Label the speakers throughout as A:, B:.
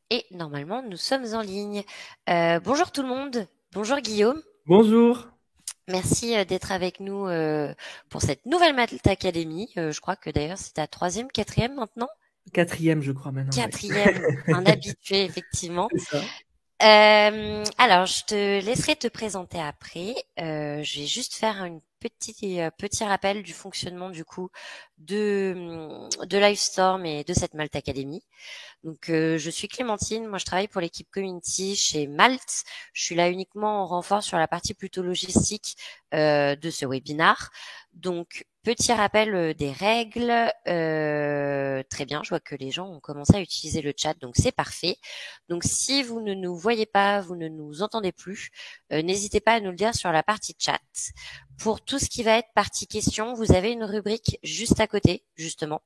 A: Et normalement, nous sommes en ligne. Bonjour tout le monde. Bonjour Guillaume.
B: Bonjour.
A: Merci d'être avec nous pour cette nouvelle Malte Academy. Je crois que d'ailleurs c'est ta troisième, quatrième maintenant.
B: Quatrième, je crois maintenant, oui.
A: Quatrième, un habitué effectivement.
B: C'est ça.
A: Alors, je te laisserai te présenter après. Je vais juste faire une petit rappel du fonctionnement du coup de Livestorm et de cette Malte Academy. Donc, je suis Clémentine. Moi, je travaille pour l'équipe community chez Malte. Je suis là uniquement en renfort sur la partie plutôt logistique de ce webinar. Donc, petit rappel des règles. Très bien, je vois que les gens ont commencé à utiliser le chat, donc c'est parfait. Donc, si vous ne nous voyez pas, vous ne nous entendez plus, n'hésitez pas à nous le dire sur la partie chat. Pour tout ce qui va être partie questions, vous avez une rubrique juste à côté, justement.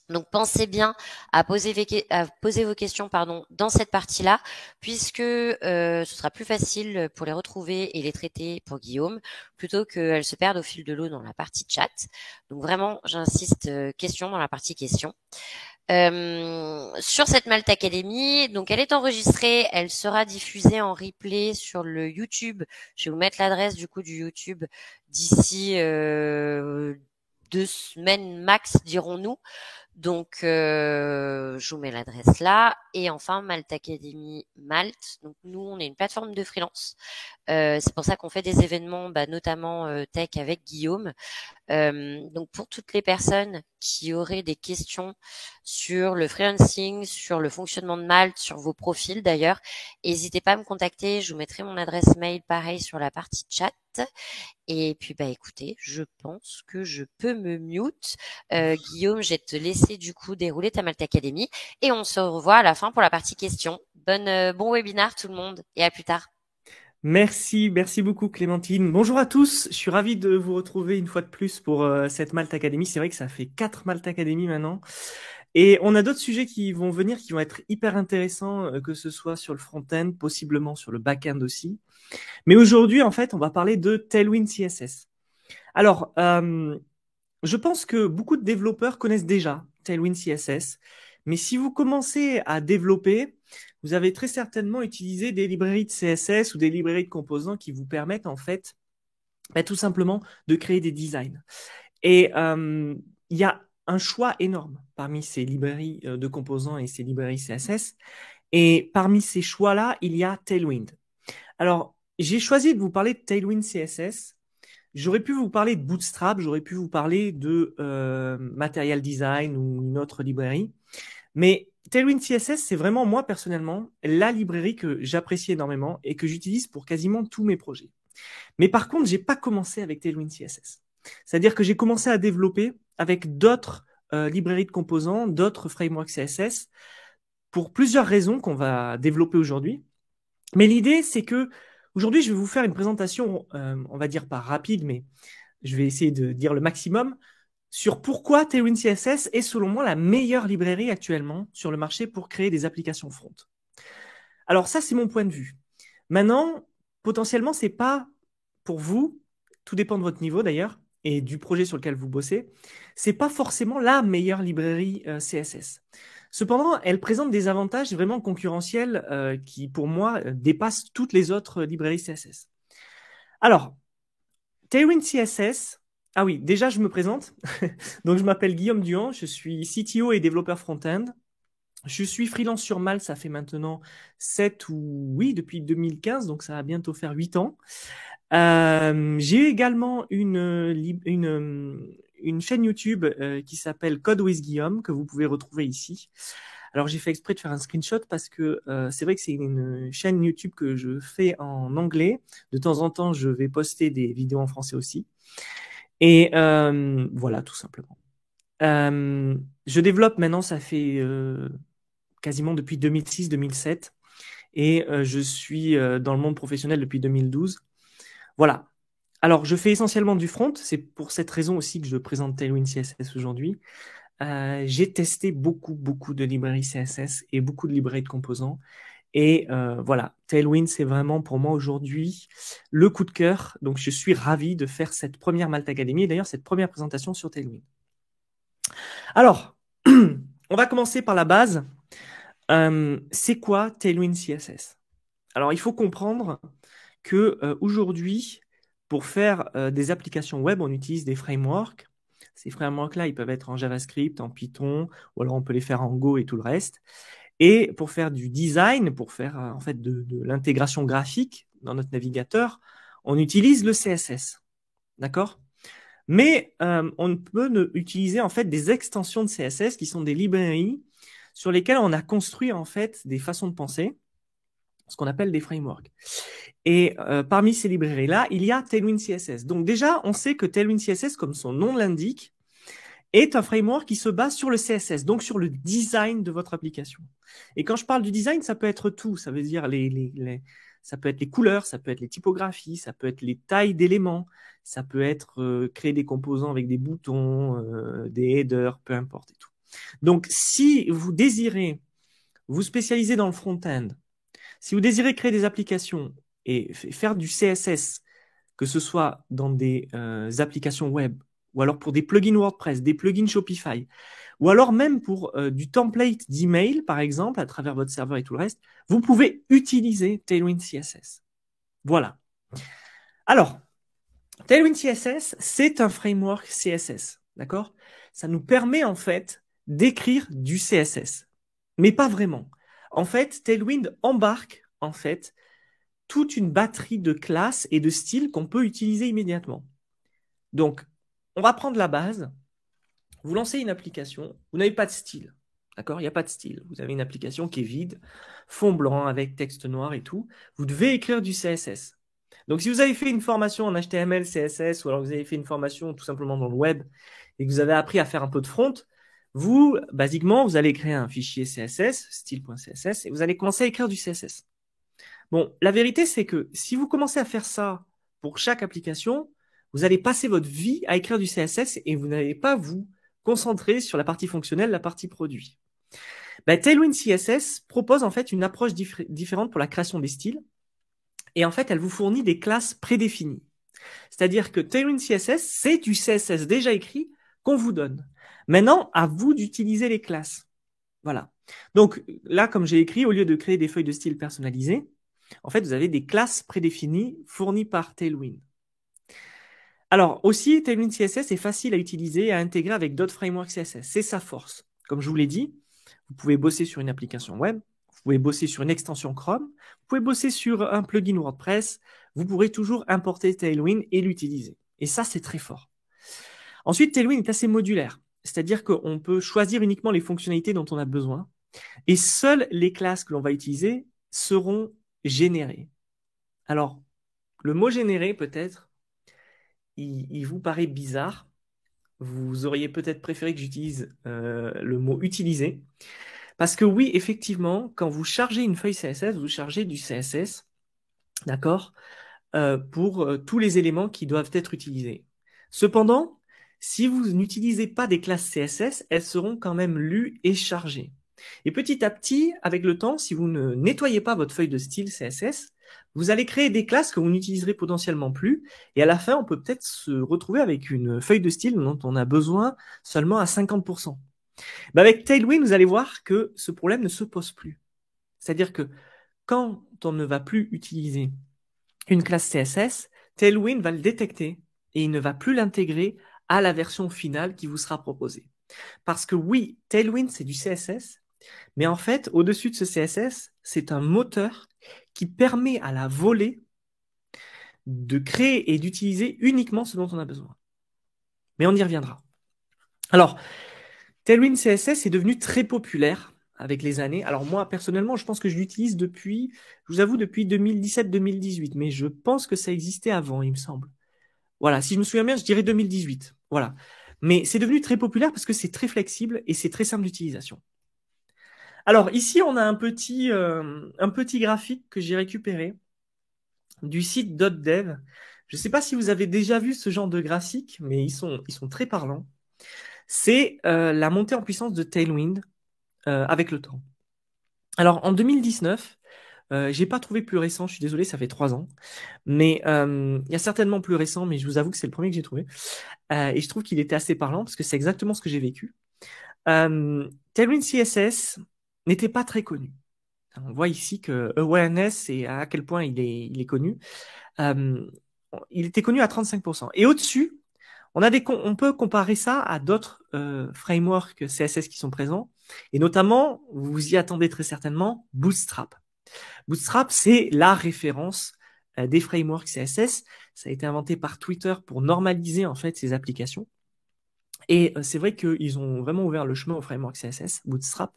A: Donc pensez bien à poser vos questions dans cette partie-là, puisque ce sera plus facile pour les retrouver et les traiter pour Guillaume, plutôt qu'elles se perdent au fil de l'eau dans la partie chat. Donc vraiment, j'insiste, questions dans la partie questions. Sur cette Malte Academy, donc elle est enregistrée, elle sera diffusée en replay sur le YouTube. Je vais vous mettre l'adresse du coup du YouTube d'ici 2 semaines max, dirons-nous. Donc, je vous mets l'adresse là. Et enfin, Malte Academy Malte. Donc, nous, on est une plateforme de freelance. C'est pour ça qu'on fait des événements, notamment tech avec Guillaume. Donc, pour toutes les personnes qui auraient des questions sur le freelancing, sur le fonctionnement de Malte, sur vos profils d'ailleurs, n'hésitez pas à me contacter. Je vous mettrai mon adresse mail pareil sur la partie chat. Et puis écoutez, je pense que je peux me mute. Guillaume, je vais te laisser du coup dérouler ta Malte Academy et on se revoit à la fin pour la partie questions. Bon webinaire tout le monde et à plus tard.
B: Merci beaucoup Clémentine. Bonjour à tous, je suis ravi de vous retrouver une fois de plus pour cette Malte Academy. C'est vrai que ça fait 4 Malte Academy maintenant. Et on a d'autres sujets qui vont venir, qui vont être hyper intéressants, que ce soit sur le front-end, possiblement sur le back-end aussi. Mais aujourd'hui, en fait, on va parler de Tailwind CSS. Alors, je pense que beaucoup de développeurs connaissent déjà Tailwind CSS, mais si vous commencez à développer, vous avez très certainement utilisé des librairies de CSS ou des librairies de composants qui vous permettent en fait tout simplement de créer des designs. Et il y a un choix énorme parmi ces librairies de composants et ces librairies CSS. Et parmi ces choix-là, il y a Tailwind. Alors, j'ai choisi de vous parler de Tailwind CSS. J'aurais pu vous parler de Bootstrap, j'aurais pu vous parler de Material Design ou une autre librairie. Mais Tailwind CSS, c'est vraiment moi personnellement la librairie que j'apprécie énormément et que j'utilise pour quasiment tous mes projets. Mais par contre, j'ai pas commencé avec Tailwind CSS. C'est-à-dire que j'ai commencé à développer avec d'autres librairies de composants, d'autres frameworks CSS pour plusieurs raisons qu'on va développer aujourd'hui. Mais l'idée, c'est que aujourd'hui, je vais vous faire une présentation, on va dire pas rapide, mais je vais essayer de dire le maximum sur pourquoi Tailwind CSS est selon moi la meilleure librairie actuellement sur le marché pour créer des applications front. Alors ça, c'est mon point de vue. Maintenant, potentiellement, c'est pas pour vous, tout dépend de votre niveau d'ailleurs et du projet sur lequel vous bossez, c'est pas forcément la meilleure librairie CSS. Cependant, elle présente des avantages vraiment concurrentiels qui, pour moi, dépassent toutes les autres librairies CSS. Alors, Tailwind CSS, ah oui, déjà je me présente. Donc je m'appelle Guillaume Duhan, je suis CTO et développeur front-end. Je suis freelance sur Malte, ça fait maintenant 7 ou oui, depuis 2015, donc ça va bientôt faire 8 ans. J'ai également une chaîne YouTube qui s'appelle Code with Guillaume, que vous pouvez retrouver ici. Alors j'ai fait exprès de faire un screenshot parce que c'est vrai que c'est une chaîne YouTube que je fais en anglais. De temps en temps, je vais poster des vidéos en français aussi. Et voilà, tout simplement. Je développe maintenant, ça fait quasiment depuis 2006-2007. Et je suis dans le monde professionnel depuis 2012. Voilà. Alors, je fais essentiellement du front. C'est pour cette raison aussi que je présente Tailwind CSS aujourd'hui. J'ai testé beaucoup de librairies CSS et beaucoup de librairies de composants. Et voilà, Tailwind, c'est vraiment pour moi aujourd'hui le coup de cœur. Donc, je suis ravi de faire cette première Malte Academy et d'ailleurs cette première présentation sur Tailwind. Alors, on va commencer par la base. C'est quoi Tailwind CSS? Alors, il faut comprendre que aujourd'hui, pour faire des applications web, on utilise des frameworks. Ces frameworks-là, ils peuvent être en JavaScript, en Python, ou alors on peut les faire en Go et tout le reste. Et pour faire du design, pour faire en fait de l'intégration graphique dans notre navigateur, on utilise le CSS. D'accord? Mais on peut utiliser en fait des extensions de CSS qui sont des librairies sur lesquelles on a construit en fait des façons de penser, ce qu'on appelle des frameworks. Et parmi ces librairies-là, il y a Tailwind CSS. Donc déjà, on sait que Tailwind CSS, comme son nom l'indique, est un framework qui se base sur le CSS, donc sur le design de votre application. Et quand je parle du design, ça peut être tout. Ça veut dire ça peut être les couleurs, ça peut être les typographies, ça peut être les tailles d'éléments, ça peut être créer des composants avec des boutons, des headers, peu importe et tout. Donc, si vous désirez vous spécialiser dans le front-end, si vous désirez créer des applications et faire du CSS, que ce soit dans des applications web, ou alors pour des plugins WordPress, des plugins Shopify, ou alors même pour du template d'email, par exemple, à travers votre serveur et tout le reste, vous pouvez utiliser Tailwind CSS. Voilà. Alors, Tailwind CSS, c'est un framework CSS, d'accord? Ça nous permet en fait d'écrire du CSS, mais pas vraiment. En fait, Tailwind embarque en fait toute une batterie de classes et de styles qu'on peut utiliser immédiatement. Donc, on va prendre la base. Vous lancez une application, vous n'avez pas de style. D'accord? Il n'y a pas de style. Vous avez une application qui est vide, fond blanc avec texte noir et tout. Vous devez écrire du CSS. Donc, si vous avez fait une formation en HTML, CSS, ou alors vous avez fait une formation tout simplement dans le web et que vous avez appris à faire un peu de front, vous, basiquement, vous allez créer un fichier CSS, style.css, et vous allez commencer à écrire du CSS. Bon, la vérité, c'est que si vous commencez à faire ça pour chaque application, vous allez passer votre vie à écrire du CSS et vous n'allez pas vous concentrer sur la partie fonctionnelle, la partie produit. Tailwind CSS propose en fait une approche différente pour la création des styles et en fait, elle vous fournit des classes prédéfinies. C'est-à-dire que Tailwind CSS, c'est du CSS déjà écrit qu'on vous donne. Maintenant, à vous d'utiliser les classes. Voilà. Donc là, comme j'ai écrit, au lieu de créer des feuilles de style personnalisées, en fait, vous avez des classes prédéfinies fournies par Tailwind. Alors aussi, Tailwind CSS est facile à utiliser et à intégrer avec d'autres frameworks CSS. C'est sa force. Comme je vous l'ai dit, vous pouvez bosser sur une application web, vous pouvez bosser sur une extension Chrome, vous pouvez bosser sur un plugin WordPress, vous pourrez toujours importer Tailwind et l'utiliser. Et ça, c'est très fort. Ensuite, Tailwind est assez modulaire, c'est-à-dire qu'on peut choisir uniquement les fonctionnalités dont on a besoin et seules les classes que l'on va utiliser seront générées. Alors, le mot générer, peut-être, il vous paraît bizarre. Vous auriez peut-être préféré que j'utilise le mot utiliser. Parce que oui, effectivement, quand vous chargez une feuille CSS, vous chargez du CSS, d'accord, pour tous les éléments qui doivent être utilisés. Cependant, si vous n'utilisez pas des classes CSS, elles seront quand même lues et chargées. Et petit à petit, avec le temps, si vous ne nettoyez pas votre feuille de style CSS, vous allez créer des classes que vous n'utiliserez potentiellement plus. Et à la fin, on peut peut-être se retrouver avec une feuille de style dont on a besoin seulement à 50%. Avec Tailwind, vous allez voir que ce problème ne se pose plus. C'est-à-dire que quand on ne va plus utiliser une classe CSS, Tailwind va le détecter et il ne va plus l'intégrer à la version finale qui vous sera proposée. Parce que oui, Tailwind, c'est du CSS, mais en fait, au-dessus de ce CSS, c'est un moteur qui permet à la volée de créer et d'utiliser uniquement ce dont on a besoin. Mais on y reviendra. Alors, Tailwind CSS est devenu très populaire avec les années. Alors moi, personnellement, je pense que je l'utilise depuis, je vous avoue, depuis 2017-2018, mais je pense que ça existait avant, il me semble. Voilà, si je me souviens bien, je dirais 2018. Voilà. Mais c'est devenu très populaire parce que c'est très flexible et c'est très simple d'utilisation. Alors ici, on a un petit graphique que j'ai récupéré du site .dev. Je ne sais pas si vous avez déjà vu ce genre de graphique, mais ils sont très parlants. C'est la montée en puissance de Tailwind avec le temps. Alors en 2019, j'ai pas trouvé plus récent, je suis désolé, ça fait 3 ans. Mais il y a certainement plus récent, mais je vous avoue que c'est le premier que j'ai trouvé. Et je trouve qu'il était assez parlant parce que c'est exactement ce que j'ai vécu. Tailwind CSS n'était pas très connu. On voit ici que awareness et à quel point il est connu. Euh, il était connu à 35%. Et au-dessus, on peut comparer ça à d'autres frameworks CSS qui sont présents. Et notamment, vous y attendez très certainement, Bootstrap. Bootstrap, c'est la référence des frameworks CSS. Ça a été inventé par Twitter pour normaliser en fait ces applications. Et c'est vrai qu'ils ont vraiment ouvert le chemin au framework CSS, Bootstrap.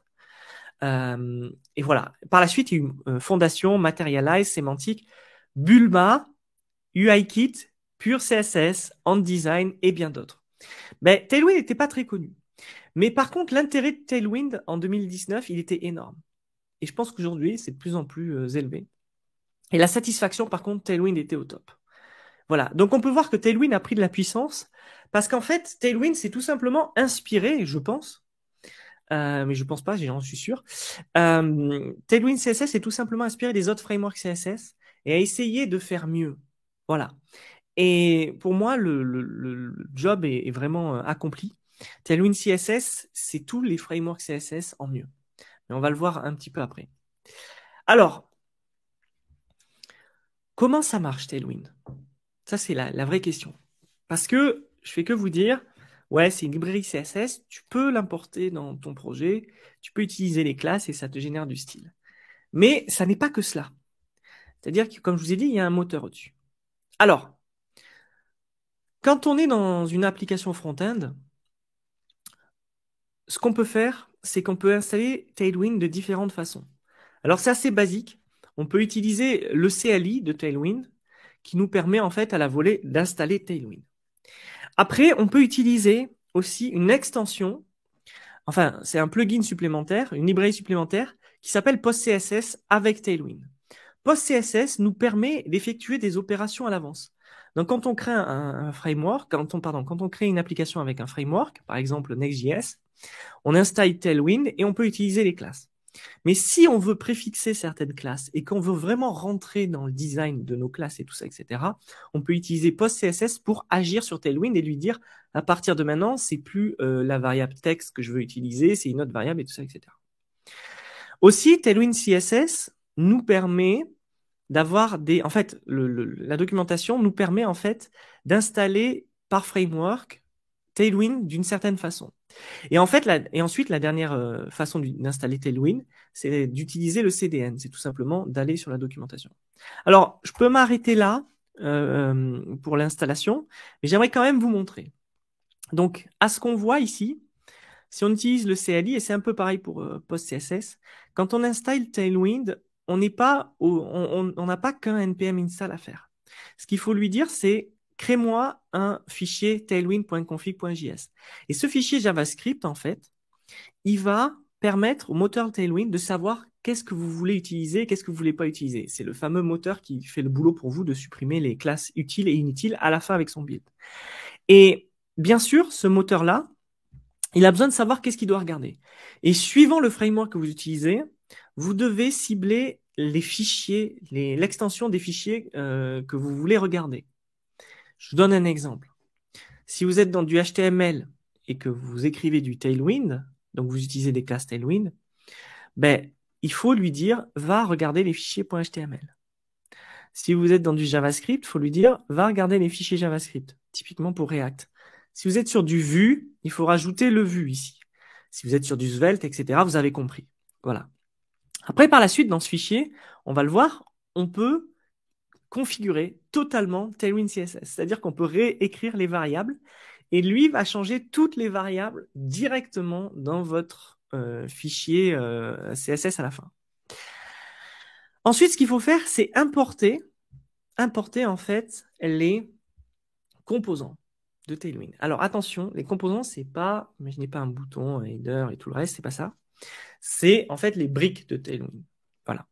B: Et voilà. Par la suite, il y a eu Fondation, Materialize, Semantic, Bulma, UIKit, Pure CSS, OnDesign et bien d'autres. Mais Tailwind n'était pas très connu. Mais par contre, l'intérêt de Tailwind en 2019, il était énorme. Et je pense qu'aujourd'hui, c'est de plus en plus élevé. Et la satisfaction, par contre, Tailwind était au top. Voilà. Donc on peut voir que Tailwind a pris de la puissance parce qu'en fait, Tailwind s'est tout simplement inspiré, je pense, mais je pense pas, j'en suis sûr. Tailwind CSS est tout simplement inspiré des autres frameworks CSS et a essayé de faire mieux. Voilà. Et pour moi, le job est vraiment accompli. Tailwind CSS, c'est tous les frameworks CSS en mieux. Mais on va le voir un petit peu après. Alors, comment ça marche Tailwind? Ça, c'est la vraie question. Parce que je fais que vous dire, ouais, c'est une librairie CSS, tu peux l'importer dans ton projet, tu peux utiliser les classes et ça te génère du style. Mais ça n'est pas que cela. C'est-à-dire que, comme je vous ai dit, il y a un moteur au-dessus. Alors, quand on est dans une application front-end, ce qu'on peut faire, c'est qu'on peut installer Tailwind de différentes façons. Alors, c'est assez basique. On peut utiliser le CLI de Tailwind qui nous permet en fait à la volée d'installer Tailwind. Après, on peut utiliser aussi une extension, enfin, c'est un plugin supplémentaire, une librairie supplémentaire qui s'appelle PostCSS avec Tailwind. PostCSS nous permet d'effectuer des opérations à l'avance. Donc, quand on crée un framework, quand on crée une application avec un framework, par exemple Next.js, on installe Tailwind et on peut utiliser les classes. Mais si on veut préfixer certaines classes et qu'on veut vraiment rentrer dans le design de nos classes et tout ça, etc., on peut utiliser PostCSS pour agir sur Tailwind et lui dire, à partir de maintenant, c'est plus la variable texte que je veux utiliser, c'est une autre variable et tout ça, etc. Aussi, Tailwind CSS nous permet d'avoir en fait, la documentation nous permet en fait d'installer par framework Tailwind d'une certaine façon. Et en fait, ensuite, la dernière façon d'installer Tailwind, c'est d'utiliser le CDN. C'est tout simplement d'aller sur la documentation. Alors, je peux m'arrêter là pour l'installation, mais j'aimerais quand même vous montrer. Donc, à ce qu'on voit ici, si on utilise le CLI, et c'est un peu pareil pour PostCSS, quand on installe Tailwind, on n'a pas qu'un npm install à faire. Ce qu'il faut lui dire, c'est crée-moi un fichier tailwind.config.js. Et ce fichier JavaScript, en fait, il va permettre au moteur Tailwind de savoir qu'est-ce que vous voulez utiliser, qu'est-ce que vous voulez pas utiliser. C'est le fameux moteur qui fait le boulot pour vous de supprimer les classes utiles et inutiles à la fin avec son build. Et bien sûr, ce moteur-là, il a besoin de savoir qu'est-ce qu'il doit regarder. Et suivant le framework que vous utilisez, vous devez cibler les fichiers, l'extension des fichiers que vous voulez regarder. Je vous donne un exemple. Si vous êtes dans du HTML et que vous écrivez du Tailwind, donc vous utilisez des classes Tailwind, ben, il faut lui dire, va regarder les fichiers .html. Si vous êtes dans du JavaScript, il faut lui dire, va regarder les fichiers JavaScript, typiquement pour React. Si vous êtes sur du Vue, il faut rajouter le Vue ici. Si vous êtes sur du Svelte, etc., vous avez compris. Voilà. Après, par la suite, dans ce fichier, on va le voir, on peut configurer totalement Tailwind CSS. C'est-à-dire qu'on peut réécrire les variables et lui va changer toutes les variables directement dans votre fichier CSS à la fin. Ensuite, ce qu'il faut faire, c'est importer en fait les composants de Tailwind. Alors attention, les composants, c'est pas, imaginez pas un bouton, un header et tout le reste, c'est pas ça. C'est en fait les briques de Tailwind. Voilà.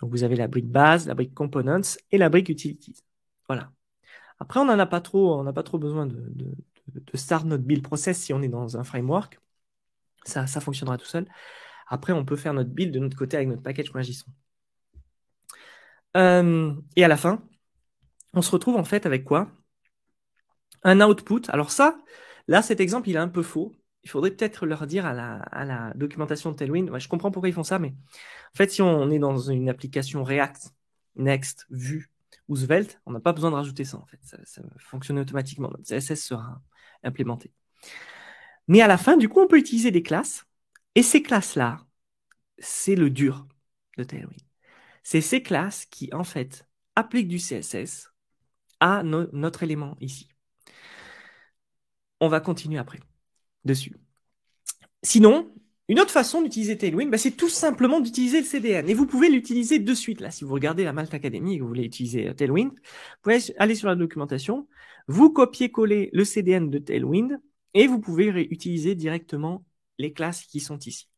B: Donc vous avez la brique base, la brique components et la brique utilities. Voilà. Après, on n'a pas trop besoin de start notre build process si on est dans un framework. Ça fonctionnera tout seul. Après, on peut faire notre build de notre côté avec notre package.json. Et à la fin, on se retrouve en fait avec quoi? Un output. Alors ça, là, cet exemple, il est un peu faux. il faudrait peut-être leur dire à la documentation de Tailwind, ouais, je comprends pourquoi ils font ça, mais en fait, si on est dans une application React, Next, Vue ou Svelte, on n'a pas besoin de rajouter ça, en fait. Ça fonctionne automatiquement. Notre CSS sera implémenté. Mais à la fin, du coup, on peut utiliser des classes. Et ces classes-là, c'est le dur de Tailwind. C'est ces classes qui, en fait, appliquent du CSS à notre élément ici. On va continuer après dessus. Sinon, une autre façon d'utiliser Tailwind, c'est tout simplement d'utiliser le CDN. Et vous pouvez l'utiliser de suite. Là, si vous regardez la Malt Academy et que vous voulez utiliser Tailwind, vous pouvez aller sur la documentation, vous copiez-coller le CDN de Tailwind et vous pouvez réutiliser directement les classes qui sont ici.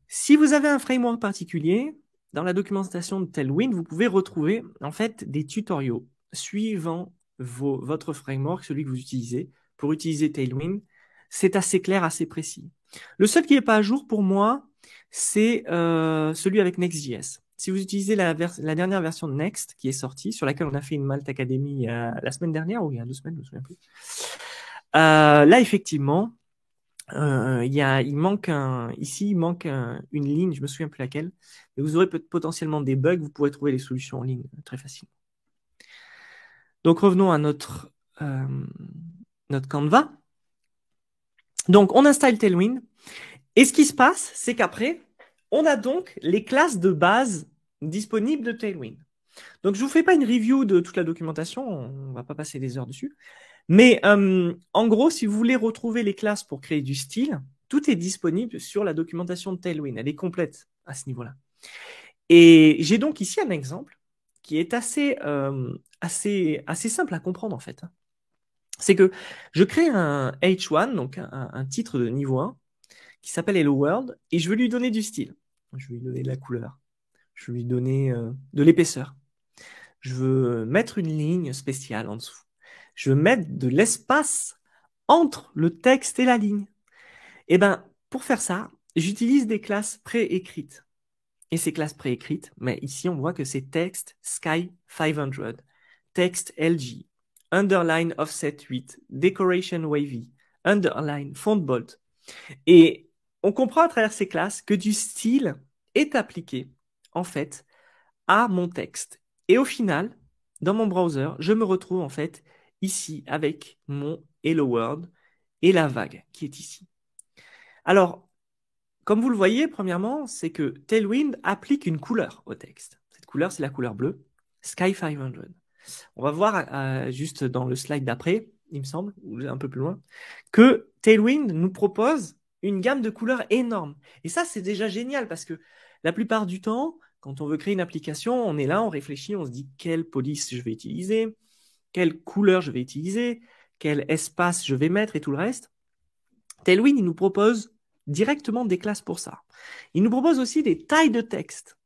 B: Si vous avez un framework particulier, dans la documentation de Tailwind, vous pouvez retrouver en fait des tutoriaux suivant votre framework, celui que vous utilisez, pour utiliser Tailwind. C'est assez clair, assez précis. Le seul qui n'est pas à jour pour moi, c'est celui avec Next.js. Si vous utilisez la dernière version de Next qui est sortie, sur laquelle on a fait une Malt Academy la semaine dernière ou il y a 2 semaines, je ne me souviens plus. Là, effectivement, il manque une ligne, je me souviens plus laquelle, mais vous aurez potentiellement des bugs, vous pourrez trouver les solutions en ligne très facilement. Donc revenons à notre Canva. Donc on installe Tailwind, et ce qui se passe, c'est qu'après, on a donc les classes de base disponibles de Tailwind. Donc je vous fais pas une review de toute la documentation, on va pas passer des heures dessus. Mais en gros, si vous voulez retrouver les classes pour créer du style, tout est disponible sur la documentation de Tailwind. Elle est complète à ce niveau-là. Et j'ai donc ici un exemple qui est assez simple à comprendre en fait. C'est que je crée un H1, donc un titre de niveau 1, qui s'appelle Hello World, et je veux lui donner du style. Je veux lui donner de la couleur. Je veux lui donner de l'épaisseur. Je veux mettre une ligne spéciale en dessous. Je veux mettre de l'espace entre le texte et la ligne. Et ben, pour faire ça, j'utilise des classes préécrites. Et ces classes préécrites, mais ici on voit que c'est text sky 500, text LG, underline offset 8, decoration wavy, underline font bold. Et on comprend à travers ces classes que du style est appliqué, en fait, à mon texte. Et au final, dans mon browser, je me retrouve en fait ici avec mon Hello World et la vague qui est ici. Alors, comme vous le voyez, premièrement, c'est que Tailwind applique une couleur au texte. Cette couleur, c'est la couleur bleue, Sky 500. On va voir juste dans le slide d'après, il me semble, ou un peu plus loin, que Tailwind nous propose une gamme de couleurs énorme. Et ça, c'est déjà génial parce que la plupart du temps, quand on veut créer une application, on est là, on réfléchit, on se dit quelle police je vais utiliser, quelle couleur je vais utiliser, quel espace je vais mettre et tout le reste. Tailwind, il nous propose directement des classes pour ça. Il nous propose aussi des tailles de texte.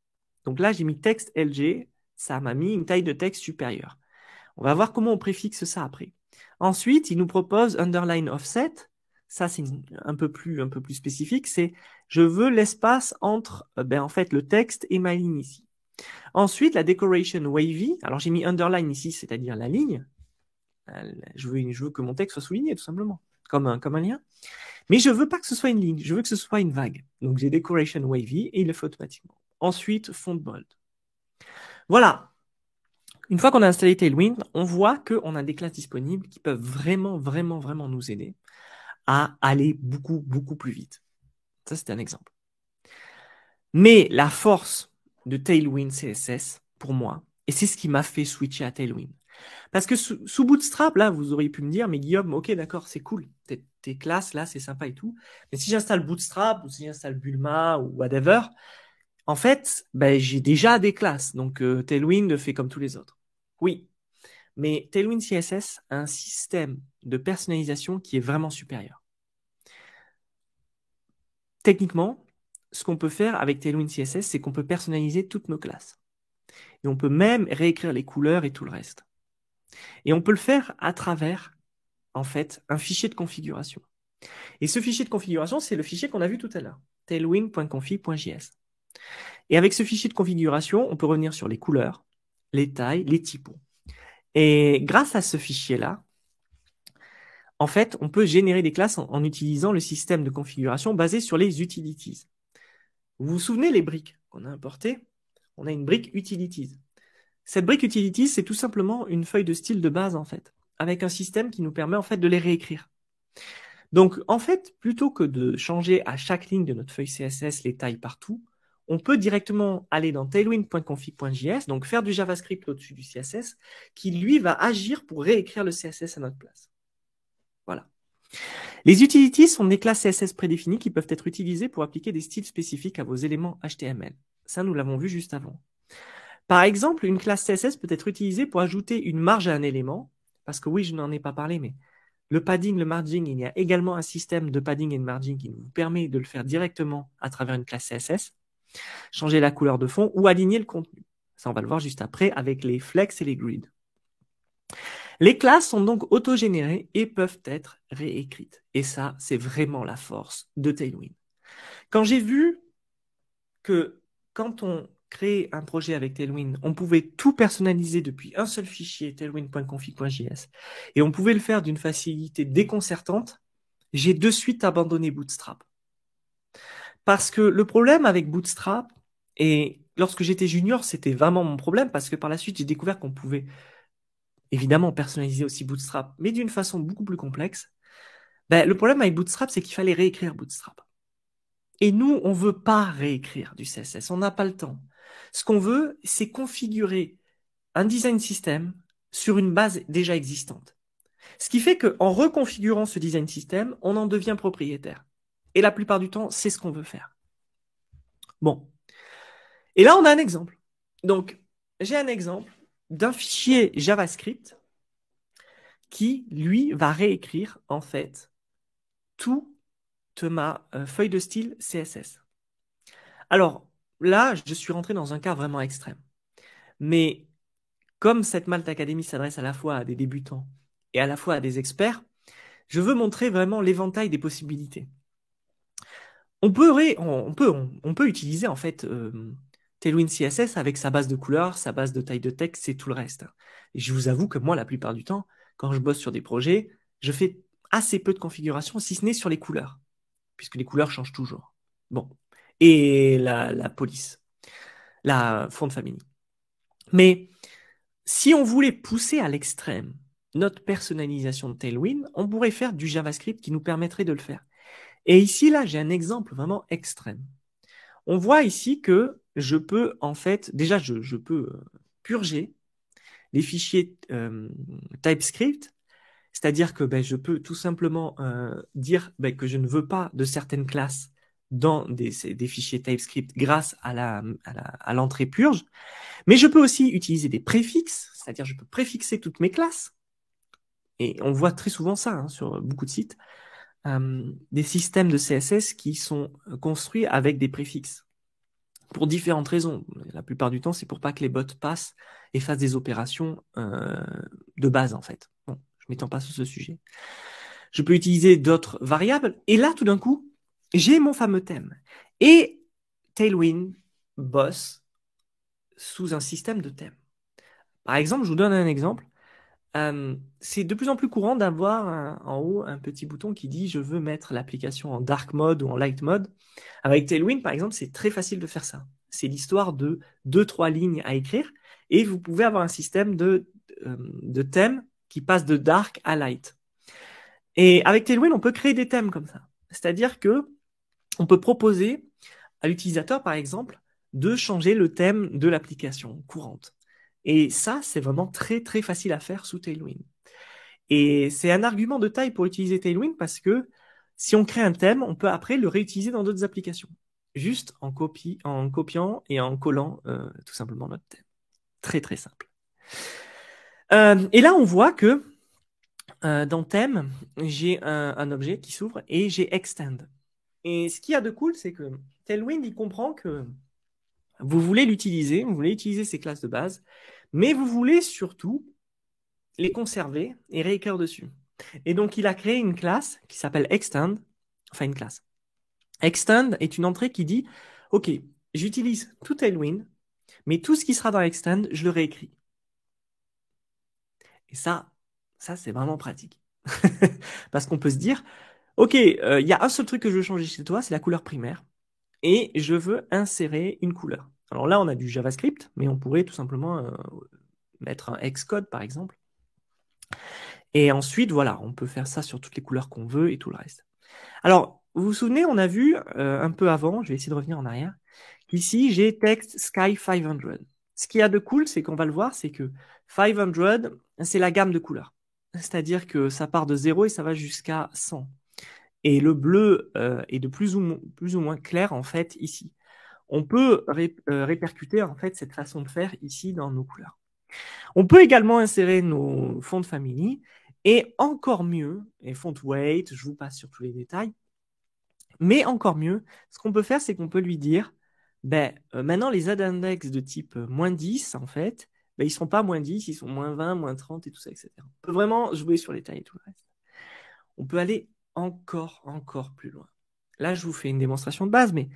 B: Donc là, j'ai mis texte LG, ça m'a mis une taille de texte supérieure. On va voir comment on préfixe ça après. Ensuite, il nous propose underline offset. Ça, c'est un peu plus spécifique. C'est je veux l'espace entre en fait, le texte et ma ligne ici. Ensuite, la decoration wavy. Alors, j'ai mis underline ici, c'est-à-dire la ligne. Je veux que mon texte soit souligné, tout simplement, comme un lien. Mais je veux pas que ce soit une ligne, je veux que ce soit une vague. Donc, j'ai decoration wavy et il le fait automatiquement. Ensuite, font bold. Voilà. Une fois qu'on a installé Tailwind, on voit qu'on a des classes disponibles qui peuvent vraiment nous aider à aller beaucoup plus vite. Ça, c'est un exemple. Mais la force de Tailwind CSS, pour moi, et c'est ce qui m'a fait switcher à Tailwind. Parce que sous Bootstrap, là, vous auriez pu me dire, mais Guillaume, ok, d'accord, c'est cool, tes classes, là, c'est sympa et tout. Mais si j'installe Bootstrap ou si j'installe Bulma ou whatever, en fait, j'ai déjà des classes. Donc, Tailwind fait comme tous les autres. Oui, mais Tailwind CSS a un système de personnalisation qui est vraiment supérieur. Techniquement, ce qu'on peut faire avec Tailwind CSS, c'est qu'on peut personnaliser toutes nos classes. Et on peut même réécrire les couleurs et tout le reste. Et on peut le faire à travers, en fait, un fichier de configuration. Et ce fichier de configuration, c'est le fichier qu'on a vu tout à l'heure, tailwind.config.js. Et avec ce fichier de configuration, on peut revenir sur les couleurs, les tailles, les typos. Et grâce à ce fichier-là, en fait, on peut générer des classes en utilisant le système de configuration basé sur les utilities. Vous vous souvenez les briques qu'on a importées? On a une brique utilities. Cette brique utilities, c'est tout simplement une feuille de style de base, en fait, avec un système qui nous permet, en fait, de les réécrire. Donc, en fait, plutôt que de changer à chaque ligne de notre feuille CSS les tailles partout, on peut directement aller dans tailwind.config.js, donc faire du JavaScript au-dessus du CSS, qui lui va agir pour réécrire le CSS à notre place. Voilà. Les utilities sont des classes CSS prédéfinies qui peuvent être utilisées pour appliquer des styles spécifiques à vos éléments HTML. Ça, nous l'avons vu juste avant. Par exemple, une classe CSS peut être utilisée pour ajouter une marge à un élément, parce que oui, je n'en ai pas parlé, mais le padding, le margin, il y a également un système de padding et de margin qui vous permet de le faire directement à travers une classe CSS, changer la couleur de fond ou aligner le contenu. Ça, on va le voir juste après avec les flex et les grids. Les classes sont donc autogénérées et peuvent être réécrites. Et ça, c'est vraiment la force de Tailwind. Quand j'ai vu que quand on crée un projet avec Tailwind, on pouvait tout personnaliser depuis un seul fichier, tailwind.config.js, et on pouvait le faire d'une facilité déconcertante, j'ai de suite abandonné Bootstrap. Parce que le problème avec Bootstrap, et lorsque j'étais junior, c'était vraiment mon problème, parce que par la suite, j'ai découvert qu'on pouvait évidemment personnaliser aussi Bootstrap, mais d'une façon beaucoup plus complexe. Le problème avec Bootstrap, c'est qu'il fallait réécrire Bootstrap. Et nous, on veut pas réécrire du CSS, on n'a pas le temps. Ce qu'on veut, c'est configurer un design system sur une base déjà existante. Ce qui fait qu'en reconfigurant ce design system, on en devient propriétaire. Et la plupart du temps, c'est ce qu'on veut faire. Bon. Et là, on a un exemple. Donc, j'ai un exemple d'un fichier JavaScript qui, lui, va réécrire, en fait, toute ma feuille de style CSS. Alors, là, je suis rentré dans un cas vraiment extrême. Mais comme cette Malte Academy s'adresse à la fois à des débutants et à la fois à des experts, je veux montrer vraiment l'éventail des possibilités. On peut utiliser en fait Tailwind CSS avec sa base de couleurs, sa base de taille de texte et tout le reste. Et je vous avoue que moi, la plupart du temps, quand je bosse sur des projets, je fais assez peu de configuration, si ce n'est sur les couleurs, puisque les couleurs changent toujours. Bon. Et la police, la font family. Mais si on voulait pousser à l'extrême notre personnalisation de Tailwind, on pourrait faire du JavaScript qui nous permettrait de le faire. Et ici, là, j'ai un exemple vraiment extrême. On voit ici que je peux, en fait, déjà, je peux purger les fichiers TypeScript, c'est-à-dire que je peux tout simplement dire que je ne veux pas de certaines classes dans des fichiers TypeScript grâce à l'entrée purge, mais je peux aussi utiliser des préfixes, c'est-à-dire je peux préfixer toutes mes classes, et on voit très souvent ça sur beaucoup de sites, des systèmes de CSS qui sont construits avec des préfixes pour différentes raisons. La plupart du temps, c'est pour pas que les bots passent et fassent des opérations de base, en fait. Bon, je m'étends pas sur ce sujet. Je peux utiliser d'autres variables. Et là, tout d'un coup, j'ai mon fameux thème. Et Tailwind bosse sous un système de thème. Par exemple, je vous donne un exemple. C'est de plus en plus courant d'avoir en haut un petit bouton qui dit je veux mettre l'application en dark mode ou en light mode. Avec Tailwind, par exemple, c'est très facile de faire ça. C'est l'histoire de 2-3 lignes à écrire et vous pouvez avoir un système de thème qui passe de dark à light. Et avec Tailwind, on peut créer des thèmes comme ça. C'est-à-dire que on peut proposer à l'utilisateur, par exemple, de changer le thème de l'application courante. Et ça, c'est vraiment très, très facile à faire sous Tailwind. Et c'est un argument de taille pour utiliser Tailwind parce que si on crée un thème, on peut après le réutiliser dans d'autres applications. Juste en copiant et en collant tout simplement notre thème. Très, très simple. Et là, on voit que dans thème, j'ai un objet qui s'ouvre et j'ai extend. Et ce qu'il y a de cool, c'est que Tailwind, il comprend que vous voulez l'utiliser, vous voulez utiliser ces classes de base, mais vous voulez surtout les conserver et réécrire dessus. Et donc, il a créé une classe qui s'appelle extend, enfin une classe. Extend est une entrée qui dit, OK, j'utilise tout Tailwind, mais tout ce qui sera dans extend, je le réécris. Et ça c'est vraiment pratique. Parce qu'on peut se dire, OK, il y a un seul truc que je veux changer chez toi, c'est la couleur primaire. Et je veux insérer une couleur. Alors là, on a du JavaScript, mais on pourrait tout simplement mettre un Xcode, par exemple. Et ensuite, voilà, on peut faire ça sur toutes les couleurs qu'on veut et tout le reste. Alors, vous vous souvenez, on a vu un peu avant, je vais essayer de revenir en arrière, qu'ici, j'ai text sky 500. Ce qu'il y a de cool, c'est qu'on va le voir, c'est que 500, c'est la gamme de couleurs. C'est-à-dire que ça part de 0 et ça va jusqu'à 100. Et le bleu est de plus ou moins clair, en fait, ici. On peut répercuter, en fait, cette façon de faire ici dans nos couleurs. On peut également insérer nos fonts de famille et encore mieux, et font weight, je vous passe sur tous les détails, mais encore mieux, ce qu'on peut faire, c'est qu'on peut lui dire, maintenant les add-index de type -10, en fait, ils ne sont pas -10, ils sont -20, -30 et tout ça, etc. On peut vraiment jouer sur les tailles et tout le reste. On peut aller encore plus loin. Là, je vous fais une démonstration de base, mais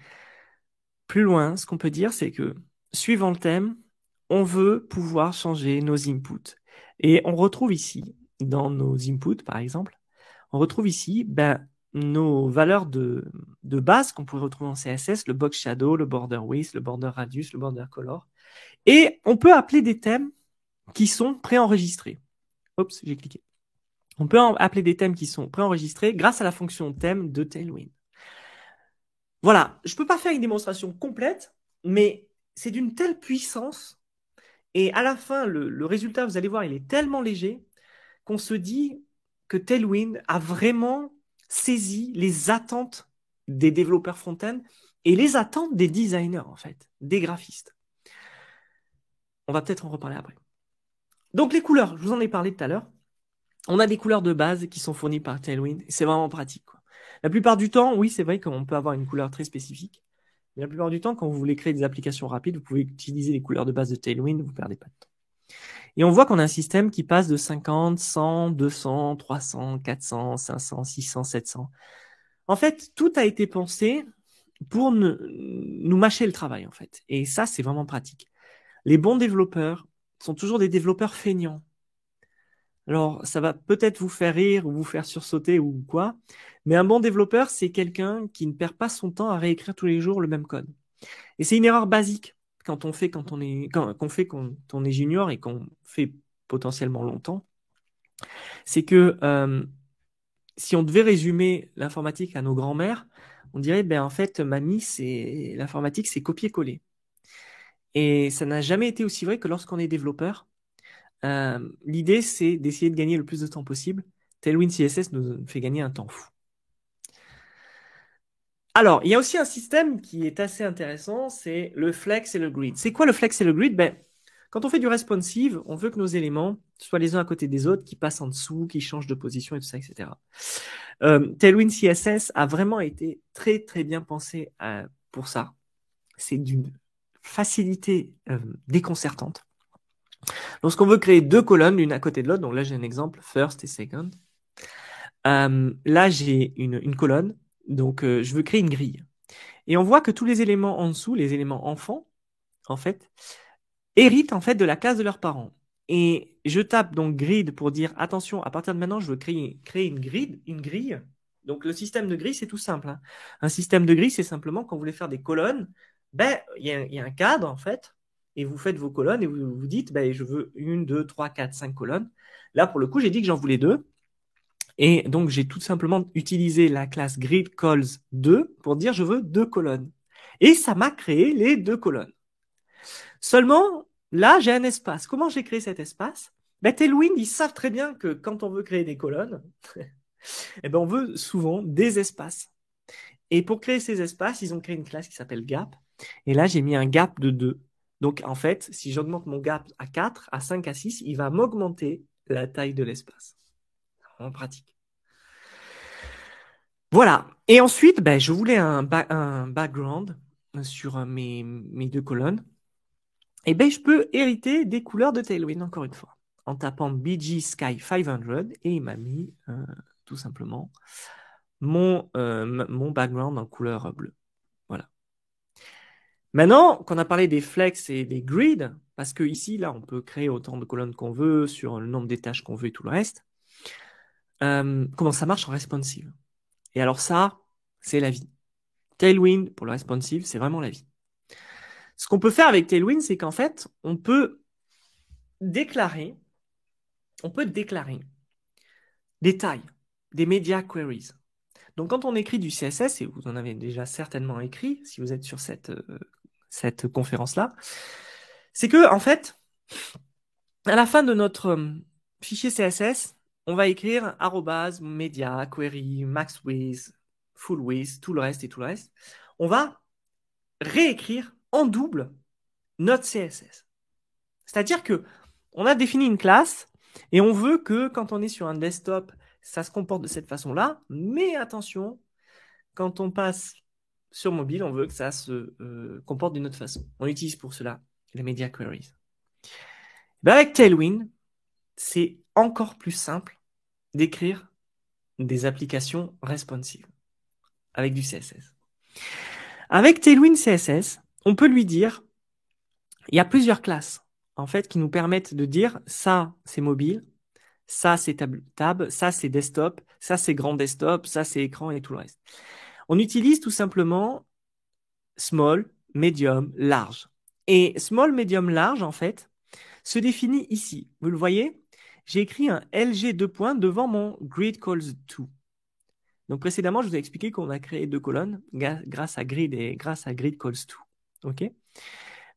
B: plus loin, ce qu'on peut dire, c'est que, suivant le thème, on veut pouvoir changer nos inputs. Et on retrouve ici, dans nos inputs, par exemple, on retrouve ici nos valeurs de base qu'on pourrait retrouver en CSS, le box shadow, le border width, le border radius, le border color. Et on peut appeler des thèmes qui sont préenregistrés. Oups, j'ai cliqué. On peut appeler des thèmes qui sont préenregistrés grâce à la fonction thème de Tailwind. Voilà, je ne peux pas faire une démonstration complète, mais c'est d'une telle puissance. Et à la fin, le résultat, vous allez voir, il est tellement léger qu'on se dit que Tailwind a vraiment saisi les attentes des développeurs front-end et les attentes des designers, en fait, des graphistes. On va peut-être en reparler après. Donc les couleurs, je vous en ai parlé tout à l'heure. On a des couleurs de base qui sont fournies par Tailwind. C'est vraiment pratique, quoi. La plupart du temps, oui, c'est vrai qu'on peut avoir une couleur très spécifique. Mais la plupart du temps, quand vous voulez créer des applications rapides, vous pouvez utiliser les couleurs de base de Tailwind, vous ne perdez pas de temps. Et on voit qu'on a un système qui passe de 50, 100, 200, 300, 400, 500, 600, 700. En fait, tout a été pensé pour nous mâcher le travail, en fait. Et ça, c'est vraiment pratique. Les bons développeurs sont toujours des développeurs feignants. Alors, ça va peut-être vous faire rire ou vous faire sursauter ou quoi, mais un bon développeur, c'est quelqu'un qui ne perd pas son temps à réécrire tous les jours le même code. Et c'est une erreur basique quand on est junior et qu'on fait potentiellement longtemps. C'est que si on devait résumer l'informatique à nos grands-mères, on dirait, en fait, mamie, l'informatique, c'est copier-coller. Et ça n'a jamais été aussi vrai que lorsqu'on est développeur. L'idée, c'est d'essayer de gagner le plus de temps possible. Tailwind CSS nous fait gagner un temps fou. Alors, il y a aussi un système qui est assez intéressant, c'est le flex et le grid. C'est quoi le flex et le grid? Quand on fait du responsive, on veut que nos éléments soient les uns à côté des autres, qui passent en dessous, qui changent de position et tout ça, etc. Tailwind CSS a vraiment été très, très bien pensé pour ça. C'est d'une facilité déconcertante. Lorsqu'on veut créer deux colonnes, l'une à côté de l'autre, donc là j'ai un exemple, first et second. Là j'ai une colonne, donc je veux créer une grille. Et on voit que tous les éléments en dessous, les éléments enfants, en fait, héritent en fait de la classe de leurs parents. Et je tape donc grid pour dire attention, à partir de maintenant, je veux créer une grille. Donc le système de grille, c'est tout simple, hein. Un système de grille, c'est simplement quand vous voulez faire des colonnes, il y a un cadre en fait, et vous faites vos colonnes et vous vous dites je veux 1, 2, 3, 4, 5 colonnes. Là, pour le coup, j'ai dit que j'en voulais 2. Et donc, j'ai tout simplement utilisé la classe gridCalls2 pour dire je veux 2 colonnes. Et ça m'a créé les 2 colonnes. Seulement, là, j'ai un espace. Comment j'ai créé cet espace? Tailwind, ils savent très bien que quand on veut créer des colonnes, on veut souvent des espaces. Et pour créer ces espaces, ils ont créé une classe qui s'appelle gap. Et là, j'ai mis un gap de 2. Donc, en fait, si j'augmente mon gap à 4, à 5, à 6, il va m'augmenter la taille de l'espace. En pratique. Voilà. Et ensuite, je voulais un background sur mes 2 colonnes. Et je peux hériter des couleurs de Tailwind, encore une fois, en tapant BG Sky 500, et il m'a mis tout simplement mon background en couleur bleue. Voilà. Maintenant qu'on a parlé des flex et des grids, parce que ici, là, on peut créer autant de colonnes qu'on veut sur le nombre des tâches qu'on veut et tout le reste, comment ça marche en responsive. Et alors ça, c'est la vie. Tailwind, pour le responsive, c'est vraiment la vie. Ce qu'on peut faire avec Tailwind, c'est qu'en fait, déclarer, on peut déclarer des tailles, des media queries. Donc, quand on écrit du CSS, et vous en avez déjà certainement écrit, si vous êtes sur cette conférence-là, c'est que, en fait, à la fin de notre fichier CSS, on va écrire @media, query, max width, full width, tout le reste et tout le reste. On va réécrire en double notre CSS. C'est-à-dire que on a défini une classe et on veut que quand on est sur un desktop, ça se comporte de cette façon-là, mais attention, quand on passe sur mobile, on veut que ça se comporte d'une autre façon. On utilise pour cela les media queries. Ben avec Tailwind, c'est encore plus simple d'écrire des applications responsives avec du CSS. Avec Tailwind CSS, on peut lui dire, il y a plusieurs classes en fait qui nous permettent de dire ça c'est mobile, ça c'est tab, ça c'est desktop, ça c'est grand desktop, ça c'est écran et tout le reste. On utilise tout simplement small, medium, large. Et small, medium, large en fait se définit ici. Vous le voyez? J'ai écrit un LG 2 points devant mon grid calls to. Donc précédemment, je vous ai expliqué qu'on a créé 2 colonnes grâce à grid et grâce à grid calls to. OK?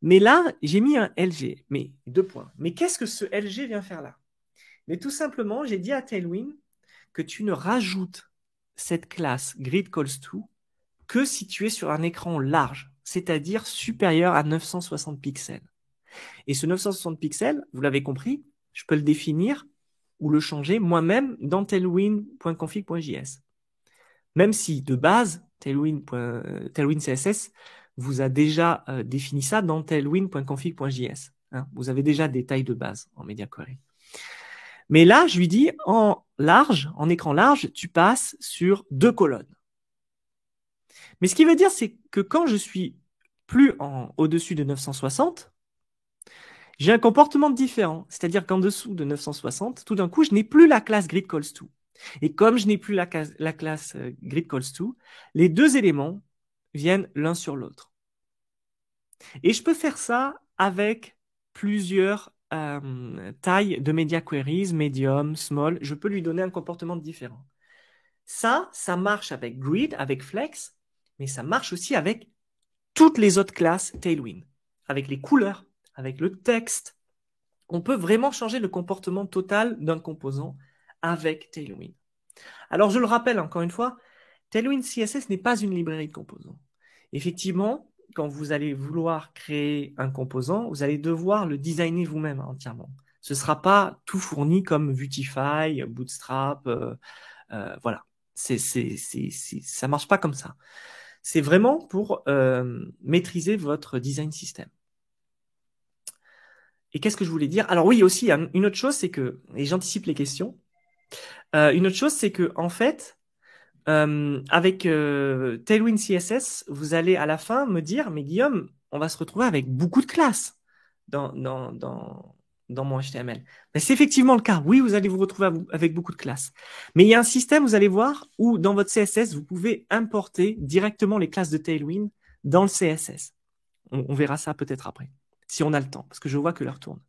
B: Mais là, j'ai mis un LG, mais 2 points. Mais qu'est-ce que ce LG vient faire là? Mais tout simplement, j'ai dit à Tailwind que tu ne rajoutes cette classe grid calls to que si tu es sur un écran large, c'est-à-dire supérieur à 960 pixels. Et ce 960 pixels, vous l'avez compris, je peux le définir ou le changer moi-même dans tailwind.config.js. Même si de base, Tailwind CSS vous a déjà défini ça dans tailwind.config.js. Hein. Vous avez déjà des tailles de base en media query. Mais là, je lui dis en large, en écran large, tu passes sur 2 colonnes. Mais ce qui veut dire, c'est que quand je suis plus au-dessus de 960, j'ai un comportement différent. C'est-à-dire qu'en dessous de 960, tout d'un coup, je n'ai plus la classe gridCalls2. Et comme je n'ai plus la classe gridCalls2, les deux éléments viennent l'un sur l'autre. Et je peux faire ça avec plusieurs tailles de media queries, medium, small. Je peux lui donner un comportement différent. Ça marche avec grid, avec flex, mais ça marche aussi avec toutes les autres classes Tailwind, avec les couleurs, avec le texte. On peut vraiment changer le comportement total d'un composant avec Tailwind. Alors, je le rappelle encore une fois, Tailwind CSS n'est pas une librairie de composants. Effectivement, quand vous allez vouloir créer un composant, vous allez devoir le designer vous-même entièrement. Ce ne sera pas tout fourni comme Vutify, Bootstrap, voilà. Ça ne marche pas comme ça. C'est vraiment pour maîtriser votre design system. Et qu'est-ce que je voulais dire? Alors oui, aussi, une autre chose, c'est que, et j'anticipe les questions, une autre chose, c'est que en fait, avec Tailwind CSS, vous allez à la fin me dire, mais Guillaume, on va se retrouver avec beaucoup de classes dans mon HTML. Ben, c'est effectivement le cas. Oui, vous allez vous retrouver avec beaucoup de classes. Mais il y a un système, vous allez voir, où dans votre CSS, vous pouvez importer directement les classes de Tailwind dans le CSS. On verra ça peut-être après, si on a le temps, parce que je vois que l'heure tourne.